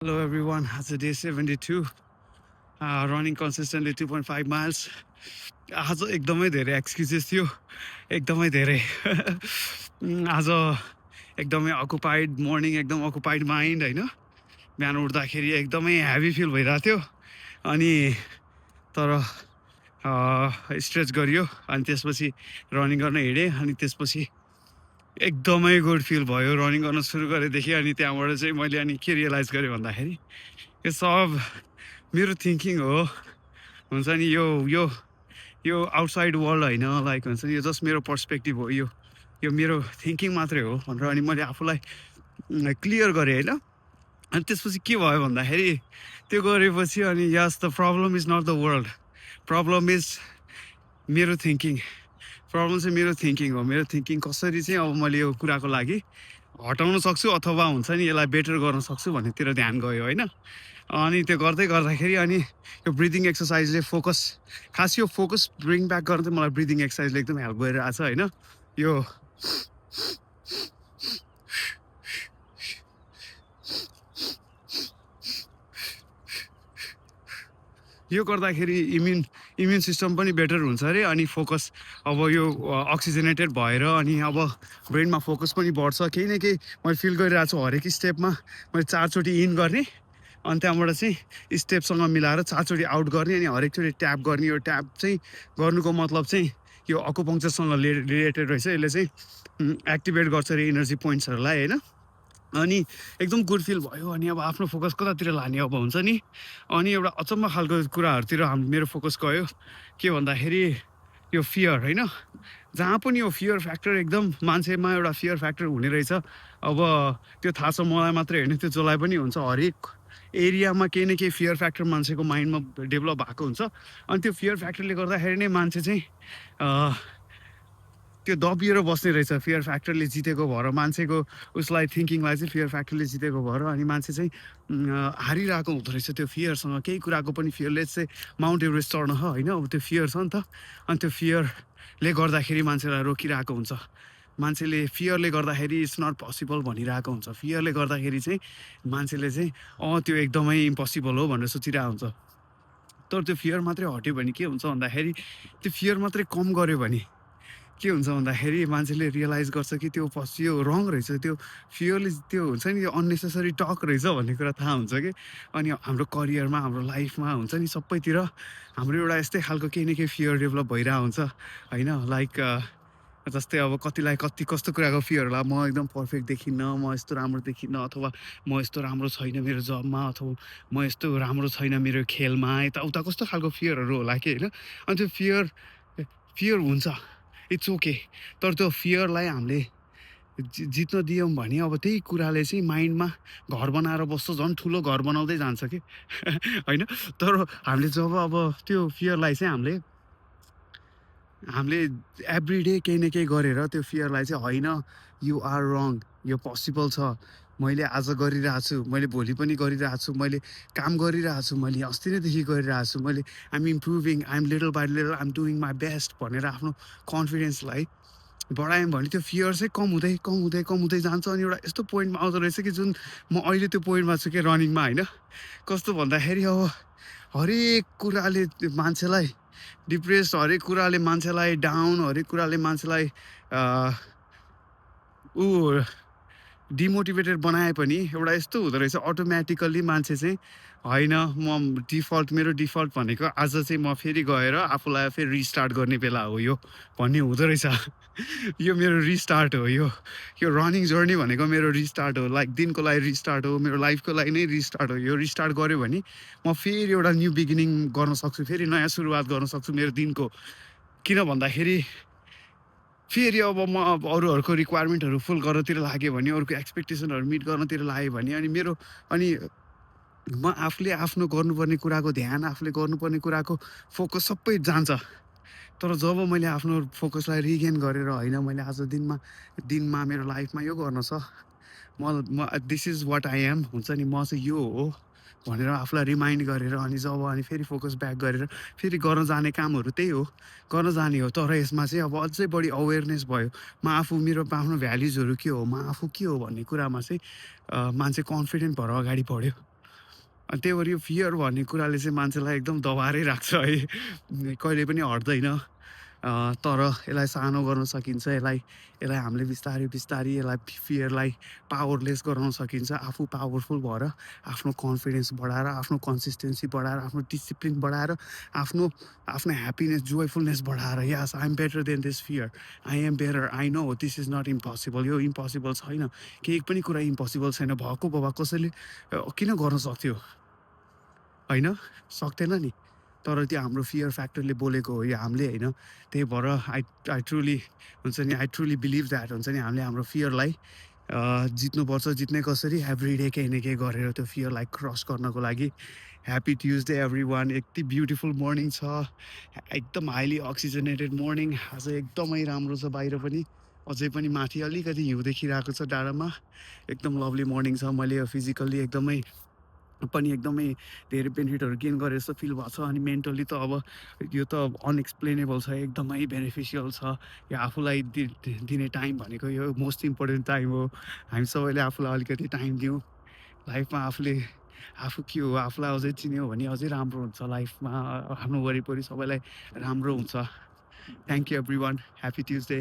Hello everyone, it's a day 72, running consistently 2.5 miles. आज एकदमै धेरै एक्सक्युजेस थियो, एकदमै धेरै आज एकदमै अकुपाइड मर्निङ, एकदम अकुपाइड माइन्ड होइन। बिहान उठ्दाखेरि एकदमै हेभी फिल भइरहेको थियो, अनि तर स्ट्रेच गरियो, अनि त्यसपछि रनिङ गर्न हिँडेँ, अनि त्यसपछि एकदमै गुड फिल भयो रनिङ गर्न सुरु गरेदेखि। अनि त्यहाँबाट चाहिँ मैले अनि के रियलाइज गरेँ भन्दाखेरि यो सब मेरो थिङ्किङ हो, हुन्छ नि। यो यो यो आउटसाइड वर्ल्ड होइन, लाइक हुन्छ नि, यो जस्ट मेरो पर्सपेक्टिभ हो, यो मेरो थिङ्किङ मात्रै हो भनेर अनि मैले आफूलाई क्लियर गरेँ होइन। अनि त्यसपछि के भयो भन्दाखेरि त्यो गरेपछि अनि yes, the problem is not the world, problem is मेरो थिङ्किङ। प्रब्लम चाहिँ मेरो थिङ्किङ हो। मेरो थिङ्किङ कसरी चाहिँ अब मैले यो कुराको लागि हटाउन सक्छु अथवा हुन्छ नि यसलाई बेटर गर्न सक्छु भन्नेतिर ध्यान गयो होइन। अनि त्यो गर्दै गर्दाखेरि अनि यो ब्रिदिङ एक्सर्साइजले फोकस, खास यो फोकस ब्रिङ ब्याक गर्न चाहिँ मलाई ब्रिदिङ एक्सर्साइजले एकदम हेल्प गरिरहेको छ होइन। यो गर्दाखेरि इम्युन सिस्टम पनि बेटर हुन्छ अरे, अनि फोकस अब यो अक्सिजनेटेड भएर अनि अब ब्रेनमा फोकस पनि बढ्छ। केही न केही मैले फिल गरिरहेको छु, हरेक स्टेपमा मैले 4 चोटि इन गर्ने, अनि त्यहाँबाट चाहिँ स्टेपसँग मिलाएर 4 चोटि आउट गर्ने, अनि हरेकचोटि ट्याप गर्ने। यो ट्याप चाहिँ गर्नुको मतलब चाहिँ यो अकुपङ्क्चरसँग रिलेटेड रहेछ। यसले चाहिँ एक्टिभेट गर्छ अरे इनर्जी पोइन्ट्सहरूलाई होइन। अनि एकदम गुड फिल भयो। अनि अब आफ्नो फोकस कतातिर लाने अब हुन्छ नि। अनि एउटा अचम्म खालको कुराहरूतिर मेरो फोकस गयो, के भन्दाखेरि यो फियर होइन। जहाँ पनि यो फियर फ्याक्टर एकदम मान्छेमा एउटा फियर फ्याक्टर हुने रहेछ। अब त्यो थाहा छ मलाई मात्रै होइन, त्यो जसलाई पनि हुन्छ। हरेक एरियामा केही न केही फियर फ्याक्टर मान्छेको माइन्डमा डेभलप भएको हुन्छ। अनि त्यो फियर फ्याक्टरले गर्दाखेरि नै मान्छे चाहिँ त्यो दबिएर बस्ने रहेछ। फियर फ्याक्टरले जितेको भएर मान्छेको उसलाई थिङ्किङलाई चाहिँ फियर फ्याक्टरले जितेको भएर अनि मान्छे चाहिँ हारिरहेको हुँदो रहेछ त्यो फियरसँग। केही कुराको पनि फियरले चाहिँ माउन्ट एभरेस्ट चढ्न होइन, अब त्यो फियर छ नि त। अनि त्यो फियरले गर्दाखेरि मान्छेलाई रोकिरहेको हुन्छ। मान्छेले फियरले गर्दाखेरि इट्स नट पोसिबल भनिरहेको हुन्छ। फियरले गर्दाखेरि चाहिँ मान्छेले चाहिँ त्यो एकदमै इम्पोसिबल हो भनेर सोचिरहेको हुन्छ। तर त्यो फियर मात्रै हट्यो भने के हुन्छ भन्दाखेरि, त्यो फियर मात्रै कम गऱ्यो भने के हुन्छ भन्दाखेरि मान्छेले रियलाइज गर्छ कि त्यो यो रङ रहेछ। त्यो फियरले त्यो हुन्छ नि, यो अननेसेसरी टक रहेछ भन्ने कुरा थाहा हुन्छ कि। अनि हाम्रो करियरमा, हाम्रो लाइफमा हुन्छ नि, सबैतिर हाम्रो एउटा यस्तै खालको केही न केही फियर डेभलप भइरहेको हुन्छ होइन। लाइक जस्तै अब कतिलाई कस्तो कुराको फियर होला, म एकदम पर्फेक्ट देखिन्न, म यस्तो राम्रो देखिन्न, अथवा म यस्तो राम्रो छैन मेरो जबमा, अथवा म यस्तो राम्रो छैन मेरो खेलमा, यताउता कस्तो खालको फियरहरू होला कि होइन। अनि त्यो फियर हुन्छ, इट्स ओके। तर त्यो फियरलाई हामीले जित्न दियौँ भने अब त्यही कुराले चाहिँ माइन्डमा घर बनाएर बस्छ, झन् ठुलो घर बनाउँदै जान्छ कि होइन। तर हामीले जब अब त्यो फियरलाई चाहिँ हामीले एभ्री डे केही न केही गरेर त्यो फियरलाई चाहिँ होइन, यु आर रङ, यो पोसिबल छ, मैले आज गरिरहेको छु, मैले भोलि पनि गरिरहेको छु, मैले काम गरिरहेको छु, मैले अस्ति नैदेखि गरिरहेको छु, मैले I'm improving, I'm little by little, I'm doing my best भनेर आफ्नो कन्फिडेन्सलाई बढायौँ भने त्यो फियर चाहिँ कम हुँदै जान्छ। अनि एउटा यस्तो पोइन्टमा आउँदो रहेछ कि जुन म अहिले त्यो पोइन्टमा छु कि रनिङमा होइन। कस्तो भन्दाखेरि अब हरेक कुराले मान्छेलाई डिप्रेस, हरेक कुराले मान्छेलाई डाउन, हरेक कुराले मान्छेलाई डिमोटिभेटेड बनाए पनि एउटा यस्तो हुँदो रहेछ, अटोमेटिकल्ली मान्छे चाहिँ होइन, म मेरो डिफल्ट भनेको आज चाहिँ म फेरि गएर आफूलाई फेरि रिस्टार्ट गर्ने बेला हो यो भन्ने हुँदो रहेछ। यो मेरो रिस्टार्ट हो, यो रनिङ जर्नी भनेको मेरो रिस्टार्ट हो। लाइक दिनको लागि रिस्टार्ट हो, मेरो लाइफको लागि नै रिस्टार्ट हो। यो रिस्टार्ट गऱ्यो भने म फेरि एउटा न्यू बिगिनिङ गर्न सक्छु, फेरि नयाँ सुरुवात गर्न सक्छु मेरो दिनको। किन भन्दाखेरि फेरि अब म अरूहरूको रिक्वायरमेन्टहरू फुल गर्नतिर लाग्यो भने, अरूको एक्सपेक्टेसनहरू मिट गर्नतिर लाग्यो भने, अनि म आफूले आफ्नो गर्नुपर्ने कुराको ध्यान, आफूले गर्नुपर्ने कुराको फोकस सबै जान्छ। तर जब मैले आफ्नो फोकसलाई रिगेन गरेर होइन, मैले आज दिनमा मेरो लाइफमा यो गर्न छ, म this is what I am, हुन्छ नि, म चाहिँ यो हो भनेर आफूलाई रिमाइन्ड गरेर अनि फेरि फोकस ब्याक गरेर फेरि गर्न जाने कामहरू त्यही हो, गर्न जाने हो। तर यसमा चाहिँ अब अझै बढी अवेरनेस भयो। म आफू, मेरो आफ्नो भ्याल्युजहरू के हो, म आफू के हो भन्ने कुरामा चाहिँ मान्छे कन्फिडेन्ट भएर अगाडि बढ्यो। अनि त्यही भएर यो फियर भन्ने कुराले चाहिँ मान्छेलाई एकदम दबाएरै राख्छ है। कहिले पनि हट्दैन। तर यसलाई सानो गर्न सकिन्छ। यसलाई यसलाई हामीले बिस्तारै बिस्तारै यसलाई फियरलाई पावरलेस गराउन सकिन्छ। आफू पावरफुल भएर आफ्नो कन्फिडेन्स बढाएर, आफ्नो कन्सिस्टेन्सी बढाएर, आफ्नो डिसिप्लिन बढाएर, आफ्नो आफ्नो ह्याप्पिनेस, जोयफुलनेस बढाएर, yes I am better than this fear. I am better. I know this is not impossible. यो इम्पोसिबल छैन। केही पनि कुरा इम्पोसिबल छैन। भएको भए कसैले किन गर्न सक्थ्यो? होइन? सक्दैन नि। तर त्यो हाम्रो फियर फ्याक्टरले बोलेको हो, यो हामीले होइन। त्यही भएर आई आई ट्रुली हुन्छ नि, आई ट्रुली बिलिभ द्याट हुन्छ नि, हामीले हाम्रो फियरलाई जित्नुपर्छ। जित्ने कसरी? एभ्री डे केही न केही गरेर त्यो फियरलाई क्रस गर्नको लागि। Happy Tuesday everyone. यति ब्युटिफुल मर्निङ छ। एकदम हाइली अक्सिजनेटेड मर्निङ। आज एकदमै राम्रो छ बाहिर पनि। अझै पनि माथि अलिकति हिउँ देखिरहेको छ डाँडामा। एकदम लभली मर्निङ छ। मैले फिजिकल्ली एकदमै पनि एकदमै धेरै बेनिफिटहरू गेन गरे जस्तो फिल भएको छ। अनि मेन्टली त अब यो त अनएक्सप्लेनेबल छ, एकदमै बेनिफिसियल छ। यो आफूलाई दिने टाइम भनेको यो मोस्ट इम्पोर्टेन्ट टाइम हो। हामी सबैले आफूलाई अलिकति टाइम दिउँ। लाइफमा आफू के हो आफूलाई अझै चिन्यो भने अझै राम्रो हुन्छ लाइफमा। आफ्नो वरिपरि सबैलाई राम्रो हुन्छ। Thank you everyone. Happy Tuesday.